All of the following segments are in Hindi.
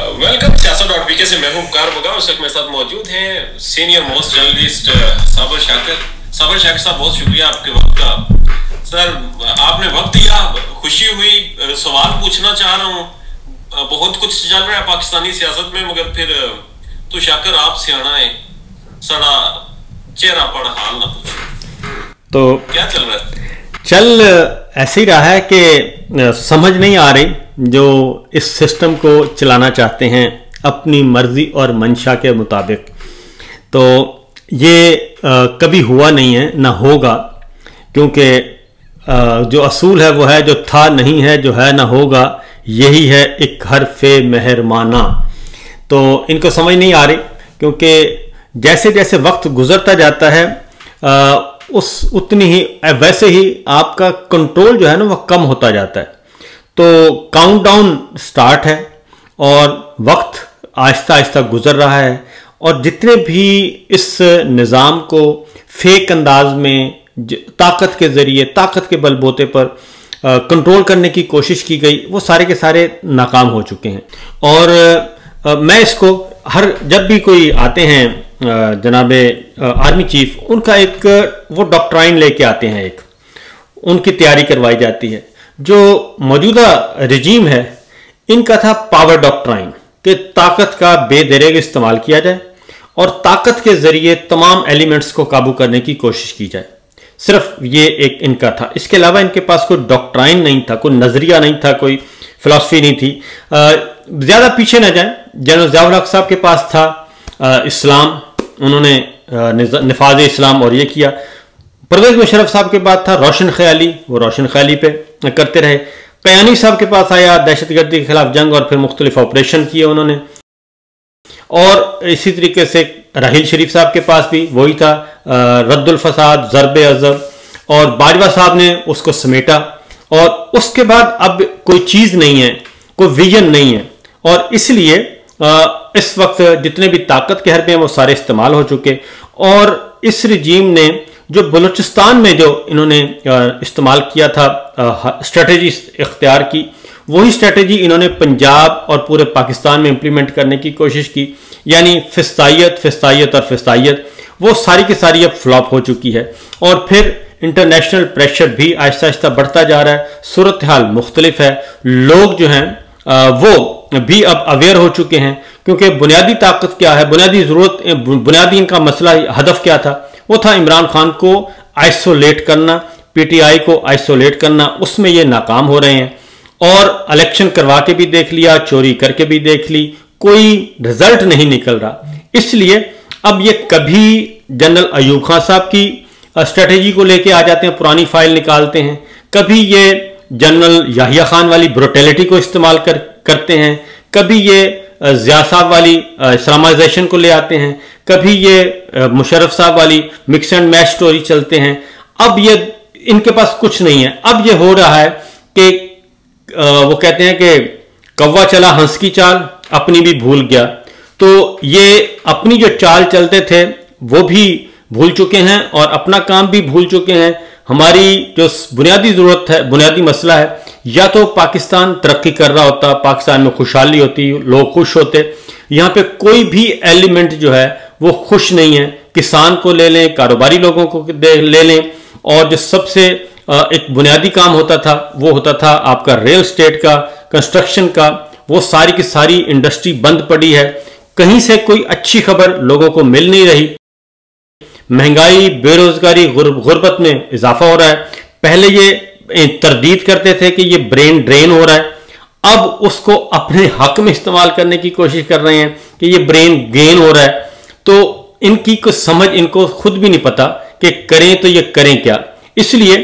वेलकम सियासत.pk से मैं हूं कार बगा। उस वक्त मेरे साथ मौजूद हैं सीनियर मोस्ट जर्नलिस्ट साबर शाकिर साहब, बहुत शुक्रिया आपके वक्त का। सर, आपने वक्त दिया, खुशी हुई। सवाल पूछना चाह रहा हूं, बहुत कुछ चल रहा है पाकिस्तानी सियासत में, मगर फिर तो शाकिर आप सियाना है, सड़ा चेहरा पड़ हाल ना पूछो। तो क्या चल रहा है? चल ऐसे ही रहा है कि समझ नहीं आ रही जो इस सिस्टम को चलाना चाहते हैं अपनी मर्जी और मंशा के मुताबिक। तो ये कभी हुआ नहीं है, ना होगा, क्योंकि जो असूल है वो है जो था नहीं है, जो है ना होगा, यही है एक हरफे मेहरमाना। तो इनको समझ नहीं आ रही, क्योंकि जैसे जैसे वक्त गुजरता जाता है उतनी ही वैसे ही आपका कंट्रोल जो है ना वो कम होता जाता है। तो काउंटडाउन स्टार्ट है और वक्त आहिस्ता आहिस्ता गुजर रहा है, और जितने भी इस निज़ाम को फेक अंदाज में ताकत के ज़रिए, ताकत के बलबूते पर कंट्रोल करने की कोशिश की गई, वो सारे के सारे नाकाम हो चुके हैं। और मैं इसको जब भी कोई आते हैं जनाबे आर्मी चीफ, उनका एक वो डॉक्ट्राइन लेके आते हैं, एक उनकी तैयारी करवाई जाती है। जो मौजूदा रजीम है, इनका था पावर डॉक्ट्राइन, कि ताकत का बेदरेग इस्तेमाल किया जाए और ताकत के जरिए तमाम एलिमेंट्स को काबू करने की कोशिश की जाए। सिर्फ ये एक इनका था, इसके अलावा इनके पास कोई डॉक्ट्राइन नहीं था, कोई नजरिया नहीं था, कोई फिलॉसफी नहीं थी। ज्यादा पीछे न जाए, जनरल ज़िया उल हक साहब के पास था इस्लाम, उन्होंने निफाज इस्लाम और ये किया। परवेज मुशर्रफ साहब के बाद था रोशन ख्याली, वो रोशन ख्याली पे करते रहे। कयानी साहब के पास आया दहशतगर्दी के खिलाफ जंग, और फिर मुख्तलिफ ऑपरेशन किए उन्होंने। और इसी तरीके से राहिल शरीफ साहब के पास भी वही था, रद्दुल फसाद, ज़रबे अज़ब, और बाजवा साहब ने उसको समेटा। और उसके बाद अब कोई चीज़ नहीं है, कोई विजन नहीं है, और इसलिए इस वक्त जितने भी ताकत के हरबे हैं वो सारे इस्तेमाल हो चुके। और इस रजीम ने जो बलूचिस्तान में जो इन्होंने इस्तेमाल किया था, स्ट्रेटजी इख्तियार की, वही स्ट्रेटजी इन्होंने पंजाब और पूरे पाकिस्तान में इंप्लीमेंट करने की कोशिश की। यानी फिस्तायत फिस्तायत और फिस्तायत, वो सारी की सारी अब फ्लॉप हो चुकी है। और फिर इंटरनेशनल प्रेशर भी आहिस्ता आहिस्ता बढ़ता जा रहा है, सूरत हाल मुख्तलिफ है, लोग जो हैं वो भी अब अवेयर हो चुके हैं। क्योंकि बुनियादी ताकत क्या है, बुनियादी जरूरत, बुनियादी इनका मसला, हदफ क्या था, वो था इमरान खान को आइसोलेट करना, पीटीआई को आइसोलेट करना। उसमें ये नाकाम हो रहे हैं, और इलेक्शन करवा के भी देख लिया, चोरी करके भी देख ली, कोई रिजल्ट नहीं निकल रहा। इसलिए अब ये कभी जनरल अयूब खान साहब की स्ट्रेटेजी को लेके आ जाते हैं, पुरानी फाइल निकालते हैं, कभी ये जनरल याहिया खान वाली ब्रुटैलिटी को इस्तेमाल करते हैं, कभी ये ज़िया साहब वाली इस्लामाइजेशन को ले आते हैं, कभी ये मुशर्रफ साहब वाली मिक्स एंड मैच स्टोरी चलते हैं। अब ये इनके पास कुछ नहीं है। अब ये हो रहा है कि वो कहते हैं कि कौवा चला हंस की चाल, अपनी भी भूल गया। तो ये अपनी जो चाल चलते थे वो भी भूल चुके हैं, और अपना काम भी भूल चुके हैं। हमारी जो बुनियादी जरूरत है, बुनियादी मसला है, या तो पाकिस्तान तरक्की कर रहा होता, पाकिस्तान में खुशहाली होती, लोग खुश होते। यहाँ पे कोई भी एलिमेंट जो है वो खुश नहीं है। किसान को ले लें, कारोबारी लोगों को ले लें, और जो सबसे एक बुनियादी काम होता था वो होता था आपका रियल एस्टेट का, कंस्ट्रक्शन का, वो सारी की सारी इंडस्ट्री बंद पड़ी है। कहीं से कोई अच्छी खबर लोगों को मिल नहीं रही। महंगाई, बेरोजगारी, गुर्बत में इजाफा हो रहा है। पहले ये तरदीद करते थे कि ये ब्रेन ड्रेन हो रहा है, अब उसको अपने हक में इस्तेमाल करने की कोशिश कर रहे हैं कि ये ब्रेन गेन हो रहा है। तो इनकी कुछ समझ इनको खुद भी नहीं पता कि करें तो ये करें क्या। इसलिए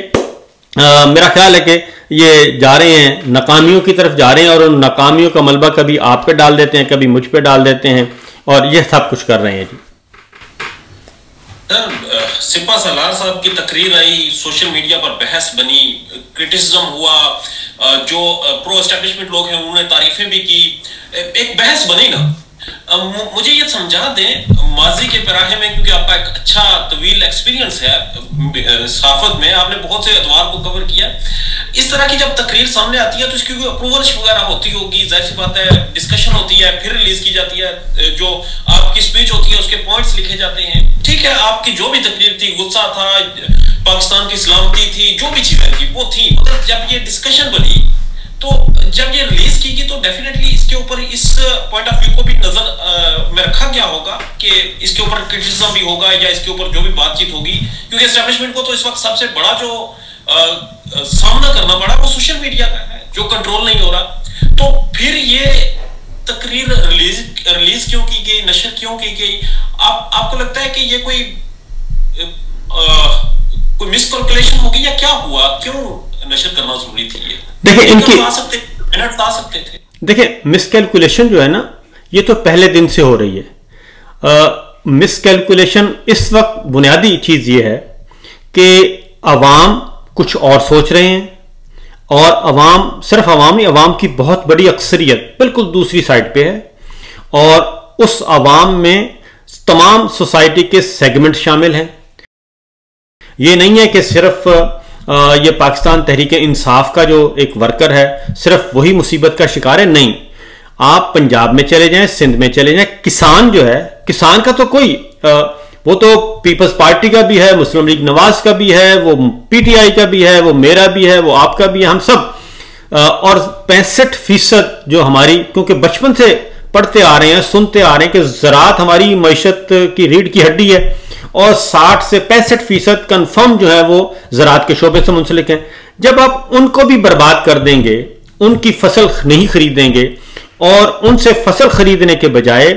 मेरा ख्याल है कि ये जा रहे हैं, नाकामियों की तरफ जा रहे हैं, और उन नाकामियों का मलबा कभी आप पे डाल देते हैं, कभी मुझ पे डाल देते हैं, और ये सब कुछ कर रहे हैं जी। सिपा सलार साहब की तकरीर आई, सोशल मीडिया पर बहस बनी, क्रिटिसिज्म हुआ, जो प्रो एस्टेब्लिशमेंट लोग हैं उन्होंने तारीफें भी की, एक बहस बनी ना। मुझे ये समझा दें माजी के पराहे में, क्योंकि आपका एक अच्छा तवील एक्सपीरियंस है सहाफत में, आपने बहुत से अदवार को कवर किया। इस तरह की जब तकरीर सामने आती है तो इसकी कोई अप्रूवल वगैरह होती होगी, जाहिर सी बात है, डिस्कशन होती है, फिर रिलीज की जाती है, जो आपकी स्पीच होती है उसके पॉइंट्स लिखे जाते हैं। ठीक है, आपकी जो भी तकरीर थी, गुस्सा था, पाकिस्तान की सलामती थी, जो भी चीजें थी वो थी, मतलब जब ये डिस्कशन बनी तो जब ये रिलीज की गई तो डेफिनेटली इसके ऊपर इस पॉइंट ऑफ व्यू को भी नजर में रखा गया होगा कि इसके ऊपर क्रिटिसिज्म भी होगा या इसके ऊपर जो भी बातचीत होगी, क्योंकि एस्टेब्लिशमेंट को तो इस वक्त सबसे बड़ा जो सामना करना पड़ा वो सोशल मीडिया का है, जो कंट्रोल नहीं हो रहा। तो फिर ये तकरीर रिलीज क्यों की गई, नशर क्यों की गई? आपको लगता है कि ये कोई मिसकैलकुलेशन होगी या क्या हुआ, क्यों नशर करना जरूरी थी? ये देखिए, इनकी मिनट आ सकते थे। देखिए, मिसकैलकुलेशन जो है ना, ये तो पहले दिन से हो रही है। मिसकैलकुलेशन इस वक्त बुनियादी चीज ये है कि अवाम कुछ और सोच रहे हैं, और अवाम, सिर्फ अवाम ही, अवाम की बहुत बड़ी अक्सरियत बिल्कुल दूसरी साइड पे है, और उस अवाम में तमाम सोसाइटी के सेगमेंट शामिल हैं। ये नहीं है कि सिर्फ ये पाकिस्तान तहरीक इंसाफ का जो एक वर्कर है सिर्फ वही मुसीबत का शिकार है, नहीं। आप पंजाब में चले जाएं, सिंध में चले जाएं, किसान जो है, किसान का तो कोई वो तो पीपल्स पार्टी का भी है, मुस्लिम लीग नवाज का भी है, वो पीटीआई का भी है, वो मेरा भी है, वो आपका भी है, हम सब। और 65% जो हमारी, क्योंकि बचपन से पढ़ते आ रहे हैं, सुनते आ रहे हैं कि ज़राअत हमारी मईशत की रीढ़ की हड्डी है, और 60 से 65% कन्फर्म जो है वो ज़राअत के शोबे से मुंसलिक हैं। जब आप उनको भी बर्बाद कर देंगे, उनकी फसल नहीं खरीदेंगे, और उनसे फसल खरीदने के बजाय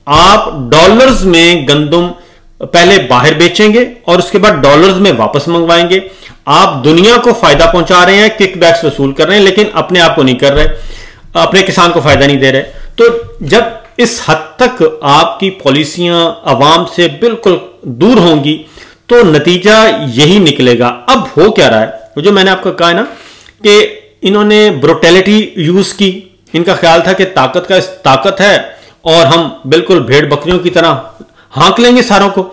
आप डॉलर्स में गंदम पहले बाहर बेचेंगे और उसके बाद डॉलर्स में वापस मंगवाएंगे, आप दुनिया को फायदा पहुंचा रहे हैं, किकबैक्स वसूल कर रहे हैं, लेकिन अपने आप को नहीं कर रहे, अपने किसान को फायदा नहीं दे रहे। तो जब इस हद तक आपकी पॉलिसियां अवाम से बिल्कुल दूर होंगी तो नतीजा यही निकलेगा। अब हो क्या रहा है, जो मैंने आपको कहा है ना कि इन्होंने ब्रुटैलिटी यूज की, इनका ख्याल था कि ताकत है और हम बिल्कुल भेड़ बकरियों की तरह हाँक लेंगे सारों को,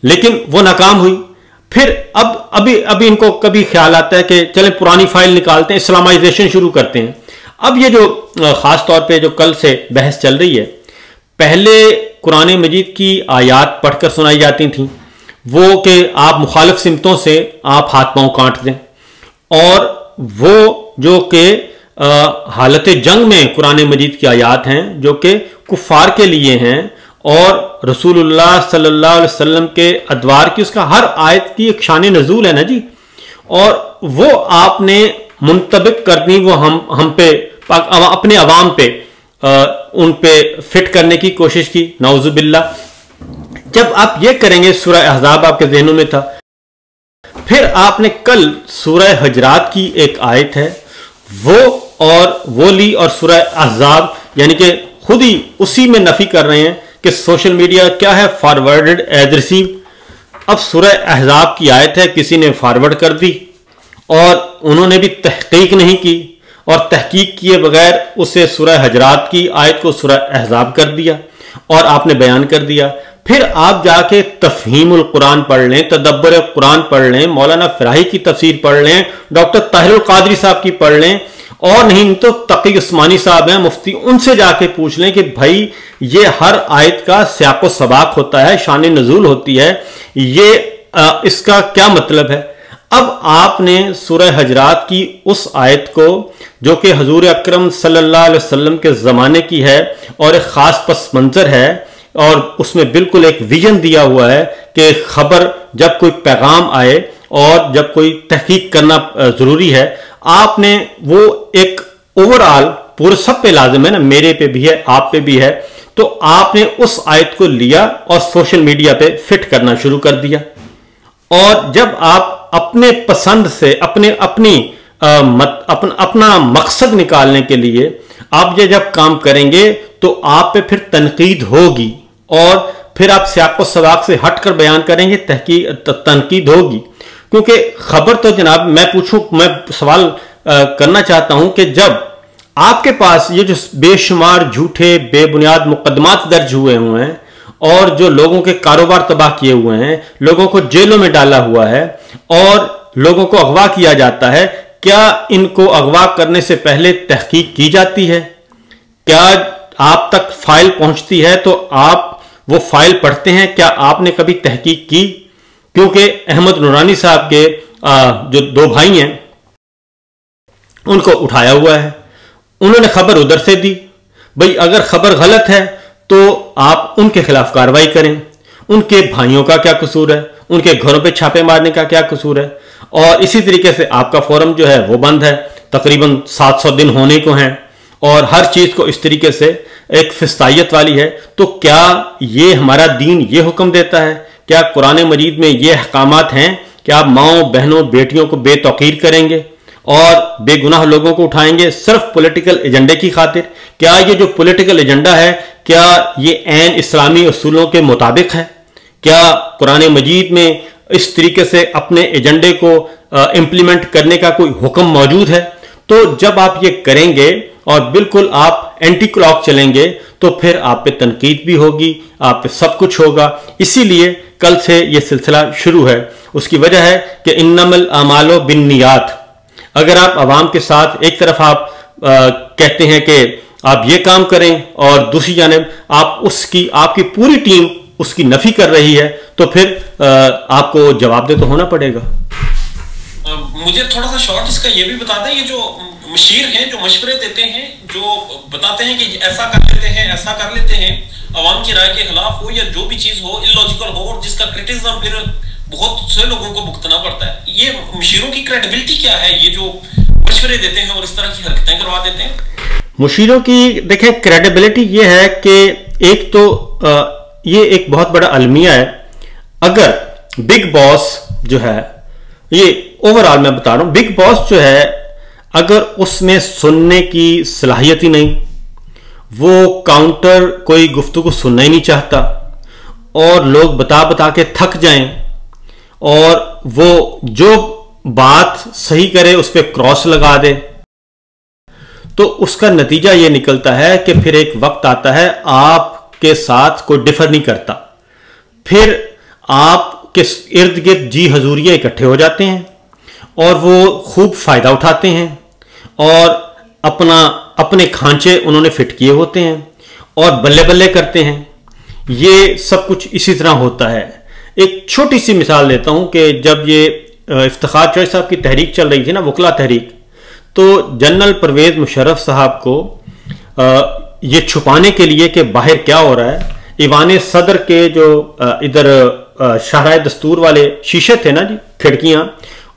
लेकिन वो नाकाम हुई। फिर अब अभी इनको कभी ख्याल आता है कि चले पुरानी फाइल निकालते हैं, इस्लामाइजेशन शुरू करते हैं। अब ये जो खास तौर पे जो कल से बहस चल रही है, पहले कुरान मजीद की आयात पढ़कर सुनाई जाती थी, वो कि आप मुखालिफ सिमतों से आप हाथ पांव काट दें, और वो जो कि हालत जंग में कुरान मजीद की आयात हैं जो कि कुफार के लिए हैं, और रसूलुल्लाह सल्लल्लाहु अलैहि वसल्लम के अदवार की, उसका हर आयत की एक शान नजूल है ना जी, और वो आपने मुंतबिक कर दी, वो हम पे अपने अवाम पे उन पे फिट करने की कोशिश की, नाउजुबिल्ला। जब आप ये करेंगे, सूरह अहज़ाब आपके ज़हनों में था, फिर आपने कल सूरह हजरात की एक आयत है वो ली, और सूरह अहज़ाब यानी कि खुद ही उसी में नफी कर रहे हैं कि सोशल मीडिया क्या है, फॉरवर्डेड एज रिसीव। अब सूरह अहज़ाब की आयत है, किसी ने फॉरवर्ड कर दी और उन्होंने भी तहकीक नहीं की, और तहकीक किए बगैर उसे सूरह हजरात की आयत को सूरह अहज़ाब कर दिया और आपने बयान कर दिया। फिर आप जाके तफहीमुल कुरान पढ़ लें, तदब्बर कुरान पढ़ लें, मौलाना फराही की तफसीर पढ़ लें, डॉक्टर ताहिरुल कादरी साहब की पढ़ लें, और नहीं तो तकी उस्मानी साहब हैं मुफ्ती, उनसे जाके पूछ लें कि भाई ये हर आयत का सियाक़ो सबाक होता है, शान नज़ूल होती है, ये इसका क्या मतलब है। अब आपने सूरह हजरात की उस आयत को जो कि हजूर अकरम सल्लल्लाहु अलैहि वसल्लम के ज़माने की है और एक ख़ास पस मंज़र है, और उसमें बिल्कुल एक विजन दिया हुआ है कि खबर जब कोई पैगाम आए और जब कोई तहकीक करना ज़रूरी है, आपने वो एक ओवरऑल पूरे सब पे लाजिम है ना, मेरे पे भी है, आप पे भी है, तो आपने उस आयत को लिया और सोशल मीडिया पे फिट करना शुरू कर दिया। और जब आप अपने पसंद से अपना मकसद निकालने के लिए आप ये जब काम करेंगे तो आप पे फिर तनकीद होगी, और फिर आप सियाक़ो सबाक से हटकर बयान करेंगे, तनकीद होगी। क्योंकि खबर तो जनाब मैं सवाल करना चाहता हूं कि जब आपके पास ये जो बेशुमार झूठे बेबुनियाद मुकदमात दर्ज हुए हैं और जो लोगों के कारोबार तबाह किए हुए हैं, लोगों को जेलों में डाला हुआ है और लोगों को अगवा किया जाता है, क्या इनको अगवा करने से पहले तहकीक की जाती है? क्या आप तक फाइल पहुंचती है तो आप वो फाइल पढ़ते हैं? क्या आपने कभी तहकीक की? क्योंकि अहमद नूरानी साहब के जो दो भाई हैं उनको उठाया हुआ है, उन्होंने खबर उधर से दी। भाई अगर खबर गलत है तो आप उनके खिलाफ कार्रवाई करें। उनके भाइयों का क्या कसूर है? उनके घरों पे छापे मारने का क्या कसूर है? और इसी तरीके से आपका फोरम जो है वो बंद है, तकरीबन 700 दिन होने को हैं और हर चीज को इस तरीके से एक फिस्तायत वाली है। तो क्या ये हमारा दीन ये हुक्म देता है? क्या कुरान मजीद में ये अहकामात हैं कि आप माओ बहनों बेटियों को बेतौकीर करेंगे और बेगुनाह लोगों को उठाएंगे सिर्फ पॉलिटिकल एजेंडे की खातिर? क्या ये जो पॉलिटिकल एजेंडा है क्या ये ऐन इस्लामी उसूलों के मुताबिक है? क्या कुरान मजीद में इस तरीके से अपने एजेंडे को इंप्लीमेंट करने का कोई हुक्म मौजूद है? तो जब आप ये करेंगे और बिल्कुल आप एंटी क्लॉक चलेंगे तो फिर आप पे तनकीद भी होगी, आप पे सब कुछ होगा। इसीलिए कल से ये सिलसिला शुरू है। उसकी वजह है कि इन्नमल अमालो बिन्नियात। अगर आप आवाम के साथ एक तरफ आप कहते हैं कि आप ये काम करें और दूसरी जानिब आप उसकी आपकी पूरी टीम उसकी नफी कर रही है तो फिर आपको जवाबदेह तो होना पड़ेगा। मुझे थोड़ा सा शॉर्ट इसका ये भी बता दें, ये जो मशीर हैं जो मशवरे देते हैं, जो बताते हैं कि ऐसा कर लेते हैं ऐसा कर लेते हैं, अवाम की राय के खिलाफ हो या जो भी चीज हो इलॉजिकल हो और जिसका क्रिटिसिज्म फिर बहुत से लोगों को भुगतना पड़ता है, ये मशीरों की क्रेडिबिलिटी क्या है? ये जो मशवरे देते हैं और इस तरह की हरकतें करवा देते हैं, मुशीरों की देखें क्रेडिबिलिटी ये है कि एक तो ये एक बहुत बड़ा अलमिया है। अगर बिग बॉस जो है, ये ओवरऑल मैं बता रहा हूं, बिग बॉस जो है अगर उसमें सुनने की सलाहियत ही नहीं, वो काउंटर कोई गुफ्तगू सुनना ही नहीं चाहता और लोग बता बता के थक जाएं और वो जो बात सही करे उस पर क्रॉस लगा दे, तो उसका नतीजा ये निकलता है कि फिर एक वक्त आता है आपके साथ कोई डिफर नहीं करता, फिर आपके इर्द गिर्द जी हजूरियाँ इकट्ठे हो जाते हैं और वो खूब फायदा उठाते हैं और अपने खांचे उन्होंने फिट किए होते हैं और बल्ले बल्ले करते हैं। ये सब कुछ इसी तरह होता है। एक छोटी सी मिसाल देता हूं कि जब ये इफ्तिखार चौधरी साहब की तहरीक चल रही थी ना, वकला तहरीक, तो जनरल परवेज मुशर्रफ साहब को ये छुपाने के लिए कि बाहर क्या हो रहा है, ईवान सदर के जो इधर शाहराह दस्तूर वाले शीशे थे ना जी, खिड़कियां,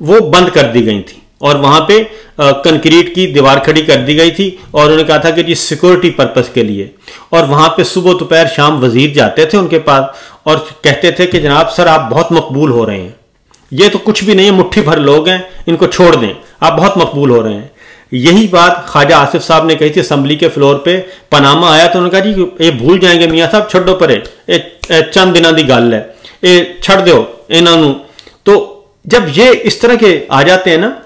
वो बंद कर दी गई थी और वहां पे कंक्रीट की दीवार खड़ी कर दी गई थी और उन्होंने कहा था कि जी सिक्योरिटी पर्पस के लिए। और वहां पे सुबह दोपहर शाम वजीर जाते थे उनके पास और कहते थे कि जनाब सर आप बहुत मकबूल हो रहे हैं, ये तो कुछ भी नहीं है, मुट्ठी भर लोग हैं, इनको छोड़ दें, आप बहुत मकबूल हो रहे हैं। यही बात ख्वाजा आसिफ साहब ने कही थी असम्बली के फ्लोर पे। पनामा आया तो उन्होंने कहा जी ये भूल जाएंगे मियाँ साहब, छड्डो परे, चंद दिनों की गल है, ये छड़ दो इन्हों। तो जब ये इस तरह के आ जाते हैं ना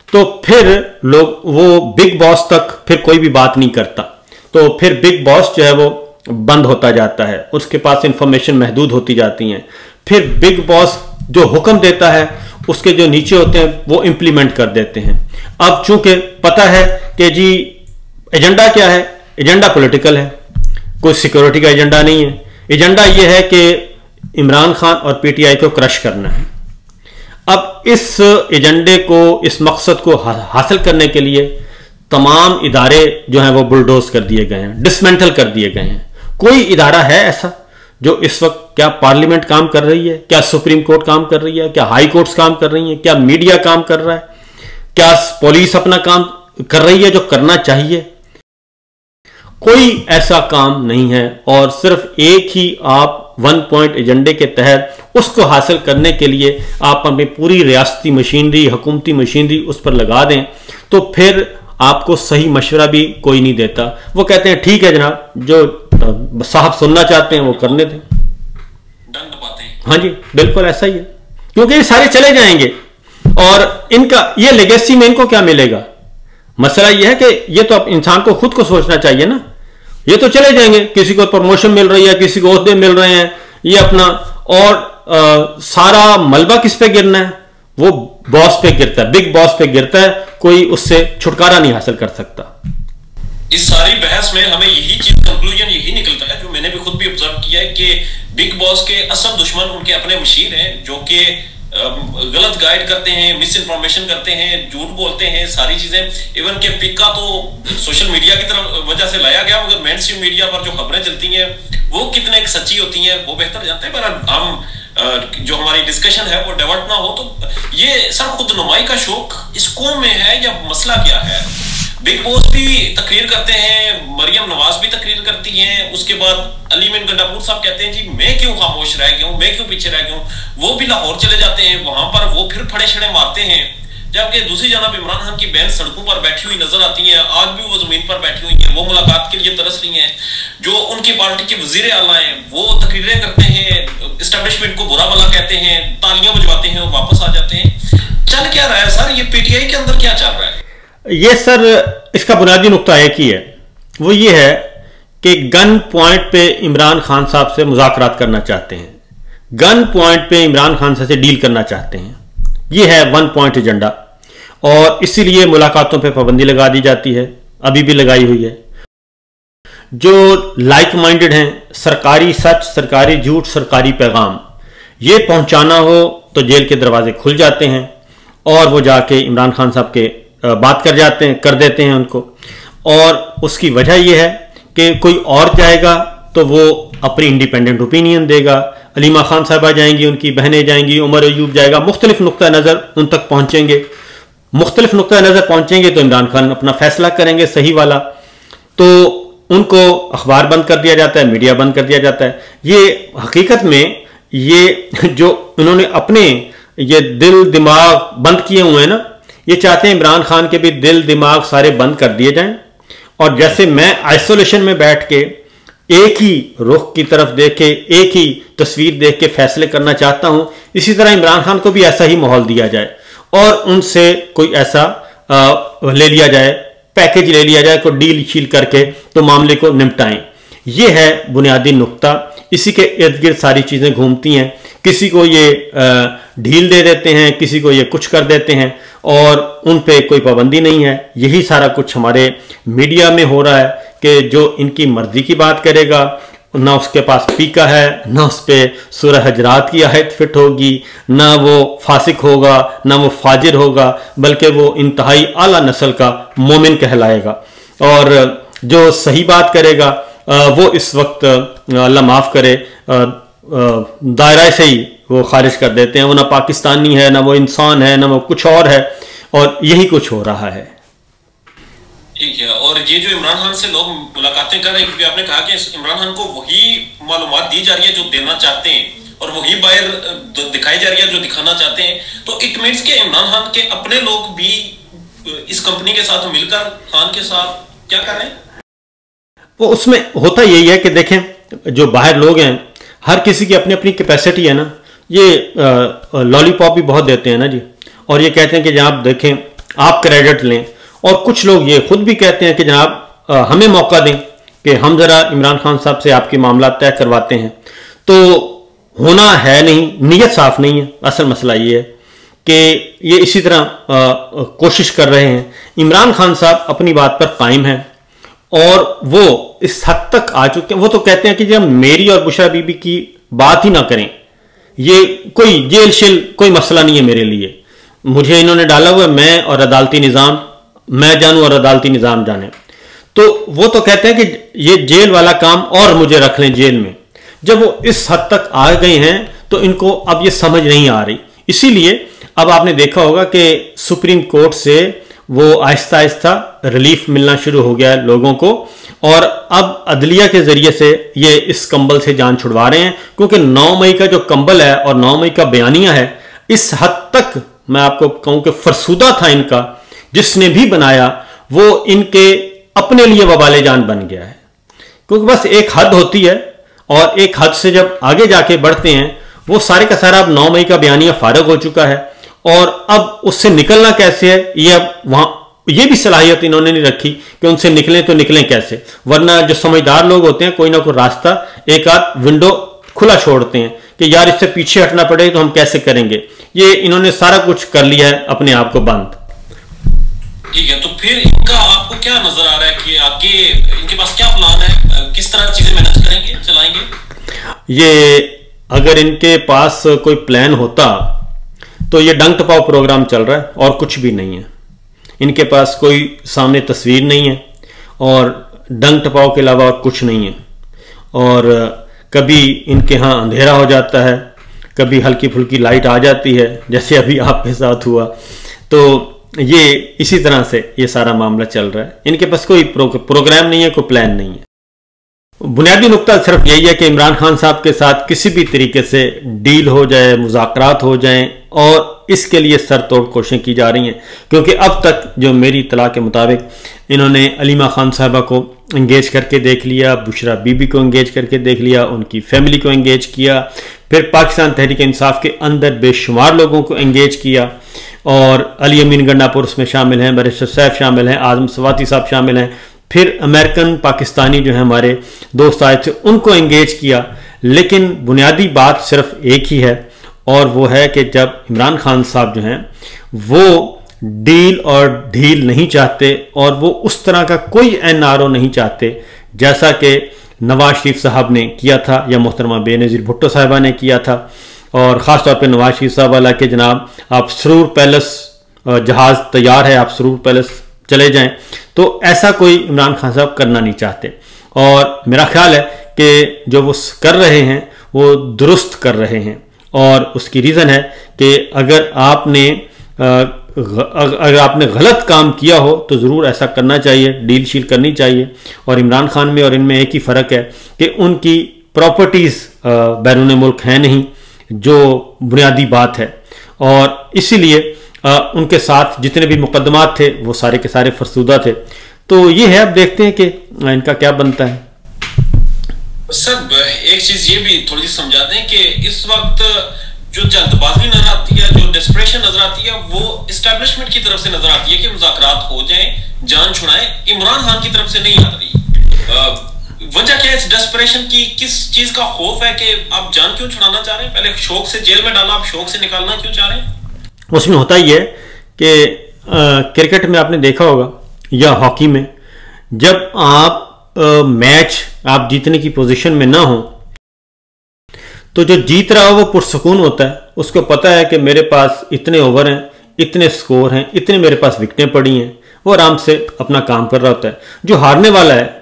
तो फिर लोग वो बिग बॉस तक फिर कोई भी बात नहीं करता, तो फिर बिग बॉस जो है वो बंद होता जाता है, उसके पास इंफॉर्मेशन महदूद होती जाती हैं। फिर बिग बॉस जो हुक्म देता है उसके जो नीचे होते हैं वो इंप्लीमेंट कर देते हैं। अब चूंकि पता है कि जी एजेंडा क्या है, एजेंडा पॉलिटिकल है, कोई सिक्योरिटी का एजेंडा नहीं है। एजेंडा ये है कि इमरान खान और पीटीआई को क्रश करना है। अब इस एजेंडे को, इस मकसद को हासिल करने के लिए तमाम इदारे जो हैं वो बुलडोज कर दिए गए हैं, डिसमेंटल कर दिए गए हैं। कोई इदारा है ऐसा जो इस वक्त, क्या पार्लियामेंट काम कर रही है, क्या सुप्रीम कोर्ट काम कर रही है, क्या हाई कोर्ट्स काम कर रही है, क्या मीडिया काम कर रहा है, क्या पुलिस अपना काम कर रही है जो करना चाहिए? कोई ऐसा काम नहीं है। और सिर्फ एक ही आप वन पॉइंट एजेंडे के तहत उसको हासिल करने के लिए आप अपनी पूरी रियासती मशीनरी, हुकूमती मशीनरी उस पर लगा दें तो फिर आपको सही मशवरा भी कोई नहीं देता। वो कहते हैं ठीक है जनाब, जो साहब सुनना चाहते हैं वो करने दें, दंड पाते हैं। हाँ जी बिल्कुल ऐसा ही है, क्योंकि ये सारे चले जाएंगे और इनका ये लेगेसी में इनको क्या मिलेगा? मसला यह है कि ये तो अब इंसान को खुद को सोचना चाहिए ना। ये तो चले जाएंगे, किसी को प्रमोशन मिल रही है, किसी को ओहदे मिल रहे हैं, ये अपना, और सारा मलबा किस पे गिरना है? वो बॉस पे गिरता है, बिग बॉस पे गिरता है, कोई उससे छुटकारा नहीं हासिल कर सकता। इस सारी बहस में हमें यही चीज कंक्लूजन यही निकलता है, जो मैंने भी खुद भी ऑब्जर्व किया है, कि बिग बॉस के असल दुश्मन उनके अपने मशीर हैं, जो कि गलत गाइड करते हैं, मिस इन्फॉर्मेशन करते हैं, झूठ बोलते हैं, सारी चीजें। इवन के पिक का तो सोशल मीडिया की तरफ वजह से लाया गया, मगर मेन स्ट्रीम मीडिया पर जो खबरें चलती हैं वो कितने सच्ची होती हैं वो बेहतर जानते हैं। पर हम जो हमारी डिस्कशन है वो डाइवर्ट ना हो, तो ये सब खुद नुमाई का शौक इस कौम में है या मसला क्या है? बिग बॉस भी तकरीर करते हैं, मरियम नवाज भी तकरीर करती हैं, उसके बाद अलीमिन गंडापुर साहब कहते हैं जी मैं क्यों खामोश रह गया हूं, मैं क्यों पीछे रह गया हूं। वो भी लाहौर चले जाते हैं, वहां पर वो फिर फड़े छड़े मारते हैं, जबकि दूसरी जनाब इमरान खान की बहन सड़कों पर बैठी हुई नजर आती हैं। आज भी वो जमीन पर बैठी हुई है, वो मुलाकात के लिए तरस रही हैं। जो उनकी पार्टी के वजीर आला हैं वो तकरीरें करते हैं, एस्टेब्लिशमेंट को बुरा भला कहते हैं, तालियां बजवाते हैं और वापस आ जाते हैं। चल क्या रहा है सर, ये पीटीआई के अंदर क्या चल रहा है? ये सर इसका बुनियादी नुक्ता एक ही है, वो ये है कि गन पॉइंट पे इमरान खान साहब से मुज़ाकरात करना चाहते हैं, गन पॉइंट पे इमरान खान साहब से डील करना चाहते हैं। ये है वन पॉइंट एजेंडा, और इसीलिए मुलाकातों पे पाबंदी लगा दी जाती है, अभी भी लगाई हुई है। जो लाइक माइंडेड हैं, सरकारी सच, सरकारी झूठ, सरकारी पैगाम ये पहुंचाना हो तो जेल के दरवाजे खुल जाते हैं, और वो जाके इमरान खान साहब के बात कर जाते हैं, कर देते हैं उनको। और उसकी वजह यह है कि कोई और जाएगा तो वो अपनी इंडिपेंडेंट ओपिनियन देगा, अलीमा खान साहबा जाएंगी, उनकी बहनें जाएंगी, उमर अयूब जाएगा, मुख्तलिफ नुक्ता नज़र उन तक पहुंचेंगे, मुख्तलिफ नुक्ता नज़र पहुंचेंगे तो इमरान खान अपना फैसला करेंगे सही वाला, तो उनको अखबार बंद कर दिया जाता है, मीडिया बंद कर दिया जाता है। ये हकीकत में ये जो उन्होंने अपने ये दिल दिमाग बंद किए हुए हैं ना, ये चाहते हैं इमरान खान के भी दिल दिमाग सारे बंद कर दिए जाएं, और जैसे मैं आइसोलेशन में बैठ के एक ही रुख की तरफ देख के, एक ही तस्वीर देख के फैसले करना चाहता हूं, इसी तरह इमरान खान को भी ऐसा ही माहौल दिया जाए और उनसे कोई ऐसा ले लिया जाए, पैकेज ले लिया जाए, कोई डील शील करके तो मामले को निपटाएं। यह है बुनियादी नुक्ता, इसी के इर्द गिर्द सारी चीजें घूमती हैं। किसी को ये ढील दे देते हैं, किसी को ये कुछ कर देते हैं, और उन पे कोई पाबंदी नहीं है। यही सारा कुछ हमारे मीडिया में हो रहा है कि जो इनकी मर्जी की बात करेगा, ना उसके पास पीका है, ना उस पर सूरह हजरात की आयत फिट होगी, ना वो फासिक होगा, ना वो फाजिर होगा, बल्कि वो इंतहाई आला नस्ल का मोमिन कहलाएगा। और जो सही बात करेगा वो इस वक्त अल्लाह माफ़ करे दायरा से ही वो खारिज कर देते हैं। वो ना पाकिस्तानी है, ना वो इंसान है, ना वो कुछ और है, और यही कुछ हो रहा है। ठीक है। और ये जो इमरान खान से लोग मुलाकातें कर रहे हैं, क्योंकि आपने कहा कि इमरान खान को वही मालूमात दी जा रही है जो देना चाहते हैं, और वही बाहर दिखाई जा रही है जो दिखाना चाहते हैं, तो इट मीन्स के इमरान खान के अपने लोग भी इस कंपनी के साथ मिलकर खान के साथ क्या कर रहे हैं? वो उसमें होता यही है कि देखें जो बाहर लोग हैं, हर किसी की अपनी अपनी कैपेसिटी है ना। ये लॉलीपॉप भी बहुत देते हैं ना जी, और ये कहते हैं कि जनाब देखें आप क्रेडिट लें, और कुछ लोग ये खुद भी कहते हैं कि जनाब हमें मौका दें कि हम ज़रा इमरान खान साहब से आपके मामला तय करवाते हैं। तो होना है नहीं, नीयत साफ नहीं है। असल मसला ये है कि ये इसी तरह कोशिश कर रहे हैं। इमरान खान साहब अपनी बात पर कायम है, और वो इस हद तक आ चुके हैं। वो तो कहते हैं कि जब मेरी और बुशरा बीबी की बात ही ना करें, ये कोई जेल शेल कोई मसला नहीं है मेरे लिए। मुझे इन्होंने डाला हुआ है, मैं और अदालती निज़ाम, मैं जानूं और अदालती निज़ाम जाने। तो वो तो कहते हैं कि ये जेल वाला काम और मुझे रख लें जेल में। जब वो इस हद तक आ गए हैं तो इनको अब ये समझ नहीं आ रही। इसीलिए अब आपने देखा होगा कि सुप्रीम कोर्ट से वो आहिस्ता आहिस्ता रिलीफ मिलना शुरू हो गया है लोगों को, और अब अदलिया के जरिए से ये इस कंबल से जान छुड़वा रहे हैं। क्योंकि 9 मई का जो कंबल है और 9 मई का बयानिया है, इस हद तक मैं आपको कहूं कि फरसूदा था इनका। जिसने भी बनाया वो इनके अपने लिए वबाले जान बन गया है। क्योंकि बस एक हद होती है, और एक हद से जब आगे जाके बढ़ते हैं, वो सारे का सारा अब 9 मई का बयानिया फारग हो चुका है, और अब उससे निकलना कैसे है, ये अब वहां ये भी सलाहियत इन्होंने नहीं रखी कि उनसे निकलें तो निकलें कैसे, वरना जो समझदार लोग होते हैं कोई ना कोई रास्ता, एक आध विंडो खुला छोड़ते हैं कि यार इससे पीछे हटना पड़ेगा तो हम कैसे करेंगे। ये इन्होंने सारा कुछ कर लिया है अपने आप को बंद। ठीक है, तो फिर इनका आपको क्या नजर आ रहा है कि आगे इनके पास क्या प्लान है, किस तरह चीजें मैनेज करेंगे, चलाएंगे? ये अगर इनके पास कोई प्लान होता तो ये डंक टपाओ प्रोग्राम चल रहा है और कुछ भी नहीं है। इनके पास कोई सामने तस्वीर नहीं है और डंक टपाओ के अलावा और कुछ नहीं है। और कभी इनके यहाँ अंधेरा हो जाता है, कभी हल्की फुल्की लाइट आ जाती है, जैसे अभी आपके साथ हुआ। तो ये इसी तरह से ये सारा मामला चल रहा है। इनके पास कोई प्रोग्राम नहीं है, कोई प्लान नहीं है। बुनियादी नुकता सिर्फ यही है कि इमरान खान साहब के साथ किसी भी तरीके से डील हो जाए, मुज़ाकरात हो जाएं, और इसके लिए सर तोड़ कोशिशें की जा रही हैं। क्योंकि अब तक जो मेरी इत्तला के मुताबिक इन्होंने अलीमा खान साहबा को इंगेज करके देख लिया, बुशरा बीबी को इंगेज करके देख लिया, उनकी फैमिली को इंगेज किया, फिर पाकिस्तान तहरीक इंसाफ के अंदर बेशुमार लोगों को इंगेज किया, और अली अमीन गंडापुर उसमें शामिल हैं, बैरिस्टर सैफ शामिल हैं, आजम सवाती साहब शामिल हैं, फिर अमेरिकन पाकिस्तानी जो है हमारे दोस्त आए थे उनको एंगेज किया। लेकिन बुनियादी बात सिर्फ एक ही है, और वो है कि जब इमरान खान साहब जो हैं वो डील और ढील नहीं चाहते, और वो उस तरह का कोई एनआरओ नहीं चाहते जैसा कि नवाज शरीफ साहब ने किया था या मोहतरमा बेनज़ीर भुट्टो साहिबा ने किया था। और ख़ास तौर पे नवाज शरीफ साहब वाला कि जनाब आप सरूर पैलेस जहाज़ तैयार है, आप सरूर पैलेस चले जाएं, तो ऐसा कोई इमरान खान साहब करना नहीं चाहते। और मेरा ख्याल है कि जो वो कर रहे हैं वो दुरुस्त कर रहे हैं, और उसकी रीज़न है कि अगर आपने गलत काम किया हो तो ज़रूर ऐसा करना चाहिए, डील शील करनी चाहिए। और इमरान खान में और इनमें एक ही फ़र्क है कि उनकी प्रॉपर्टीज़ बैरून मुल्क हैं नहीं, जो बुनियादी बात है। और इसीलिए उनके साथ जितने भी मुकदमात थे वो सारे के सारे फरसूदा थे। तो ये है, अब देखते हैं कि इनका क्या बनता है। सर एक चीज ये भी थोड़ी सी समझा दें कि इस वक्त जो जल्दबाजी नजर आती है, जो डेस्परेशन नजर आती है, वो इस्टेब्लिशमेंट की तरफ से नजर आती है कि मुज़ाकरात हो जाएं, जान छुड़ाएं, इमरान खान की तरफ से नहीं आ रही। वजह क्या है इस डेस्परेशन की? किस चीज का खौफ है कि आप जान क्यों छुड़ाना चाह रहे हैं? पहले शौक से जेल में डाला, आप शौक से निकालना क्यों चाह रहे हैं? उसमें होता ही है कि क्रिकेट में आपने देखा होगा या हॉकी में, जब आप मैच आप जीतने की पोजीशन में ना हो तो जो जीत रहा हो वो पुरसुकून होता है। उसको पता है कि मेरे पास इतने ओवर हैं, इतने स्कोर हैं, इतने मेरे पास विकेटें पड़ी हैं, वो आराम से अपना काम कर रहा होता है। जो हारने वाला है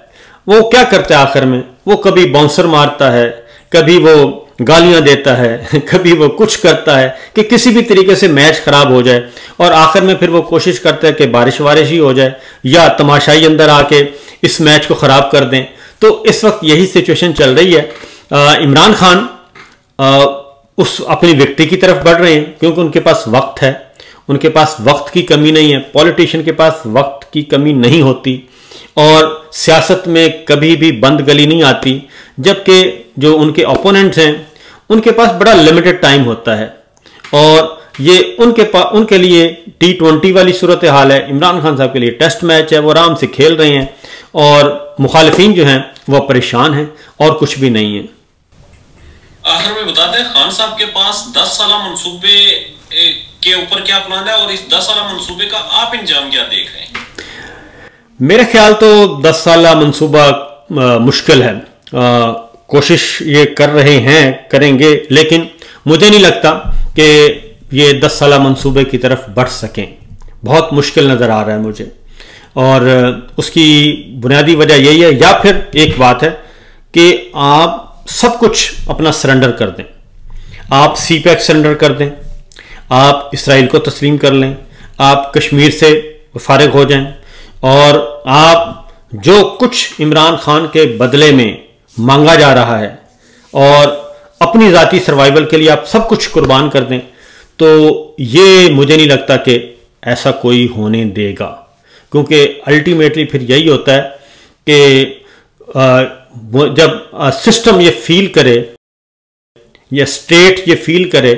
वो क्या करता है आखिर में? वो कभी बाउंसर मारता है, कभी वो गालियां देता है, कभी वो कुछ करता है कि किसी भी तरीके से मैच खराब हो जाए, और आखिर में फिर वो कोशिश करता है कि बारिश वारिश ही हो जाए या तमाशाई अंदर आके इस मैच को खराब कर दें। तो इस वक्त यही सिचुएशन चल रही है। इमरान खान उस अपनी विक्ट्री की तरफ बढ़ रहे हैं क्योंकि उनके पास वक्त है, उनके पास वक्त की कमी नहीं है। पॉलिटिशियन के पास वक्त की कमी नहीं होती, और सियासत में कभी भी बंद गली नहीं आती। जबकि जो उनके ओपोनेंट्स हैं उनके पास बड़ा लिमिटेड टाइम होता है, और ये उनके लिए T20 वाली सूरत हाल है। इमरान खान साहब के लिए टेस्ट मैच है, वो आराम से खेल रहे हैं, और मुखालिफिन जो हैं वो परेशान हैं, और कुछ भी नहीं है। आखिर में बता दें, खान साहब के पास 10 साल मंसूबे के ऊपर क्या प्लान है, और इस 10 साल मंसूबे का आप इंजाम क्या देख रहे हैं? मेरे ख्याल तो 10 साल मंसूबा मुश्किल है। कोशिश ये कर रहे हैं, करेंगे, लेकिन मुझे नहीं लगता कि ये 10 साल मंसूबे की तरफ बढ़ सकें। बहुत मुश्किल नज़र आ रहा है मुझे, और उसकी बुनियादी वजह यही है, या फिर एक बात है कि आप सब कुछ अपना सरेंडर कर दें, आप CPEC सरेंडर कर दें, आप इसराइल को तस्लीम कर लें, आप कश्मीर से फारिग हो जाएं, और आप जो कुछ इमरान खान के बदले में मांगा जा रहा है और अपनी ज़ाती सर्वाइवल के लिए आप सब कुछ कुर्बान कर दें, तो ये मुझे नहीं लगता कि ऐसा कोई होने देगा। क्योंकि अल्टीमेटली फिर यही होता है कि जब सिस्टम ये फील करे या स्टेट ये फील करे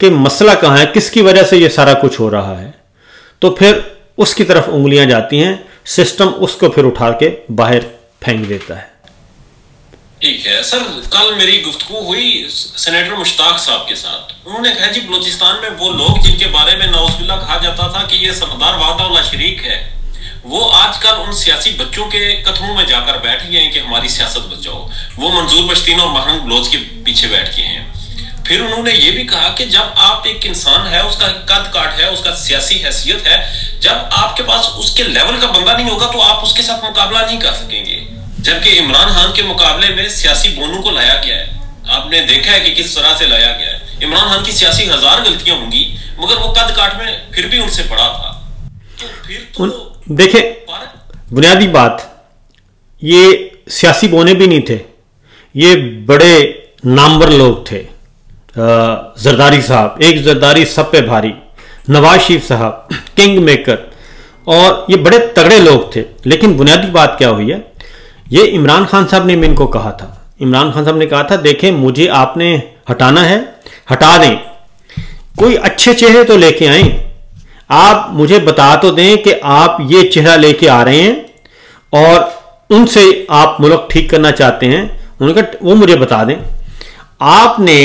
कि मसला कहाँ है, किसकी वजह से ये सारा कुछ हो रहा है, तो फिर उसकी तरफ उंगलियां जाती हैं, सिस्टम उसको फिर उठा के बाहर फेंक देता है। ठीक है सर, कल मेरी गुफ्तगू हुई सेनेटर मुश्ताक साहब के साथ। उन्होंने कहा जी बलूचिस्तान में वो लोग जिनके बारे में नाउज़ुबिल्लाह कहा जाता था कि ये सरदार वादा शरीक है, वो आजकल उन सियासी बच्चों के कदमों में जाकर बैठ गए हैं कि हमारी सियासत बचाओ। वो मंजूर बश्तीन और महंग बलोच के पीछे बैठ गए हैं। फिर उन्होंने ये भी कहा कि जब आप एक इंसान है, उसका कद काट है, उसका सियासी हैसियत है, जब आपके पास उसके लेवल का बंदा नहीं होगा तो आप उसके साथ मुकाबला नहीं कर सकेंगे। जबकि इमरान खान के मुकाबले में सियासी बोनू को लाया गया है, आपने देखा है कि किस तरह से लाया गया है। इमरान खान की सियासी 1000 गलतियां होंगी, मगर वो कद काट में फिर भी उनसे बड़ा था। तो फिर तो देखे, बुनियादी बात, ये सियासी बोने भी नहीं थे, ये बड़े नामवर लोग थे। जरदारी साहब, एक जरदारी सब पे भारी, नवाज शरीफ साहब किंग मेकर, और ये बड़े तगड़े लोग थे। लेकिन बुनियादी बात क्या हुई है, ये इमरान खान साहब ने इनको कहा था। इमरान खान साहब ने कहा था देखें मुझे आपने हटाना है, हटा दें, कोई अच्छे चेहरे तो लेके आए, आप मुझे बता तो दें कि आप ये चेहरा लेके आ रहे हैं और उनसे आप मुल्क ठीक करना चाहते हैं। उन्होंने कहा वो मुझे बता दें। आपने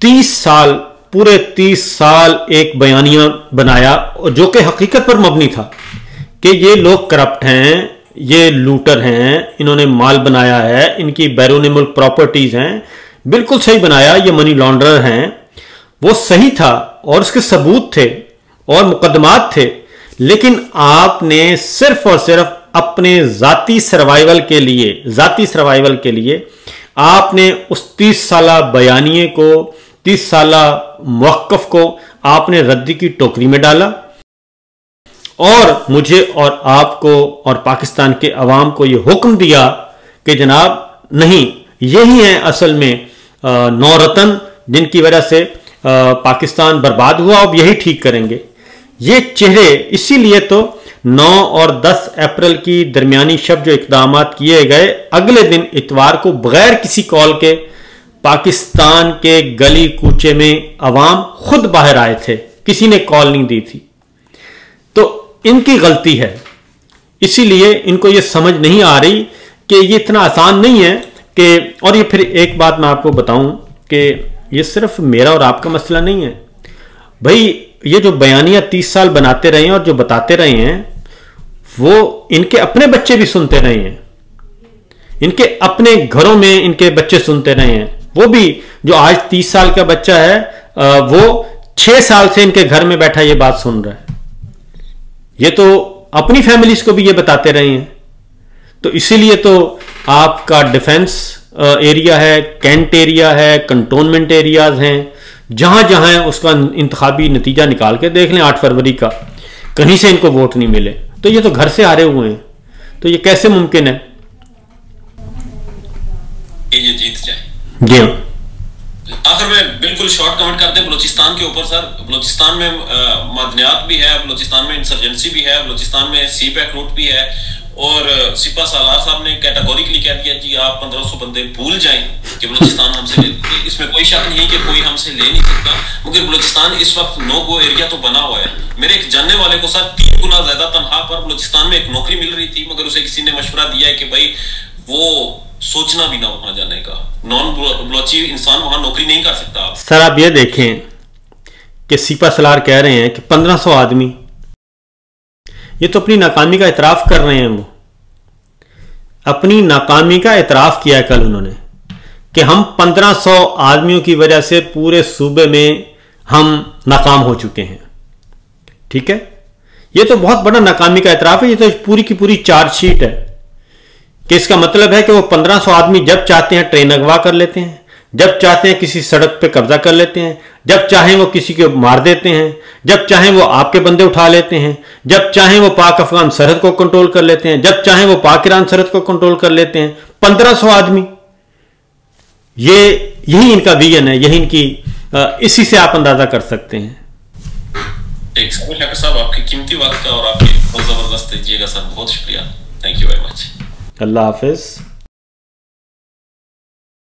30 साल, पूरे 30 साल एक बयानिया बनाया जो कि हकीकत पर मबनी था कि ये लोग करप्ट हैं, ये लूटर हैं, इन्होंने माल बनाया है, इनकी बैरून मुल्क प्रॉपर्टीज हैं, बिल्कुल सही बनाया, ये मनी लॉन्ड्रर हैं। वो सही था और उसके सबूत थे और मुकदमात थे। लेकिन आपने सिर्फ और सिर्फ अपने जाती सर्वाइवल के लिए आपने उस 30 साला बयानिए को, 30 साला मुवक्कफ को आपने रद्दी की टोकरी में डाला और मुझे और आपको और पाकिस्तान के अवाम को यह हुक्म दिया कि जनाब नहीं, यही है असल में नौरतन जिनकी वजह से पाकिस्तान बर्बाद हुआ, अब यही ठीक करेंगे। ये चेहरे, इसीलिए तो 9 और 10 अप्रैल की दरमियानी शब जो इकदामात किए गए, अगले दिन इतवार को बगैर किसी कॉल के पाकिस्तान के गली कूचे में अवाम खुद बाहर आए थे, किसी ने कॉल नहीं दी थी। तो इनकी गलती है, इसीलिए इनको ये समझ नहीं आ रही कि ये इतना आसान नहीं है कि, और ये फिर एक बात मैं आपको बताऊं कि ये सिर्फ मेरा और आपका मसला नहीं है भाई। ये जो बयानियां 30 साल बनाते रहे हैं और जो बताते रहे हैं, वो इनके अपने बच्चे भी सुनते रहे हैं, इनके अपने घरों में इनके बच्चे सुनते रहे हैं। वो भी जो आज 30 साल का बच्चा है, वो 6 साल से इनके घर में बैठा ये बात सुन रहा है। ये तो अपनी फैमिलीज को भी ये बताते रहे हैं। तो इसीलिए तो आपका डिफेंस एरिया है, कैंट एरिया है, कंटोनमेंट एरियाज हैं, जहां जहां है उसका इंतखाबी नतीजा निकाल के देख लें 8 फरवरी का, कहीं से इनको वोट नहीं मिले। तो ये तो घर से हारे हुए हैं, तो ये कैसे मुमकिन है कि ये जीत जाए? जी हाँ। आखिर में बिल्कुल शॉर्ट कमेंट करते हैं बलूचिस्तान के ऊपर। सर, बलूचिस्तान में मादनियात भी है, बलूचिस्तान में इंसर्जेंसी भी है, बलूचिस्तान में सी पैक रूट भी है, और सिपा सालार साहब ने कैटेगोरिकली कह दिया जी आप 1500 बंदे भूल जाएं कि बलूचिस्तान हमसे ले। इसमें कोई शक नहीं कि कोई हमसे ले नहीं सकता, मगर बलूचिस्तान इस वक्त नो गो एरिया तो बना हुआ है। मेरे एक जानने वाले को सर 3 गुना ज्यादा तनख्वाह पर बलूचिस्तान में एक नौकरी मिल रही थी, मगर उसे किसी ने मशवरा दिया है कि भाई वो सोचना भी ना वहां जाने का, नॉन बलोची इंसान वहां नौकरी नहीं कर सकता। सर आप ये देखें कि सिपा सलार कह रहे हैं कि 1500 आदमी, ये तो अपनी नाकामी का इतराफ कर रहे हैं। वो अपनी नाकामी का इतराफ किया है कल उन्होंने कि हम 1500 आदमियों की वजह से पूरे सूबे में हम नाकाम हो चुके हैं। ठीक है, ये तो बहुत बड़ा नाकामी का इतराफ है। ये तो पूरी की पूरी चार्जशीट है कि इसका मतलब है कि वो 1500 आदमी जब चाहते हैं ट्रेन अगवा कर लेते हैं, जब चाहते हैं किसी सड़क पे कब्जा कर लेते हैं, जब चाहें वो किसी को मार देते हैं, जब चाहें वो आपके बंदे उठा लेते हैं, जब चाहें वो पाक अफगान सरहद को कंट्रोल कर लेते हैं, जब चाहें वो पाक ईरान सरहद को कंट्रोल कर लेते हैं। 1500 आदमी, यही इनका विजन है, यही इनकी, इसी से आप अंदाजा कर सकते हैं। एक साहब आपकी कीमती वक्त का और आपके बहुत जबरदस्त दीजिएगा सर, बहुत शुक्रिया, thank you very much. Allah Hafiz.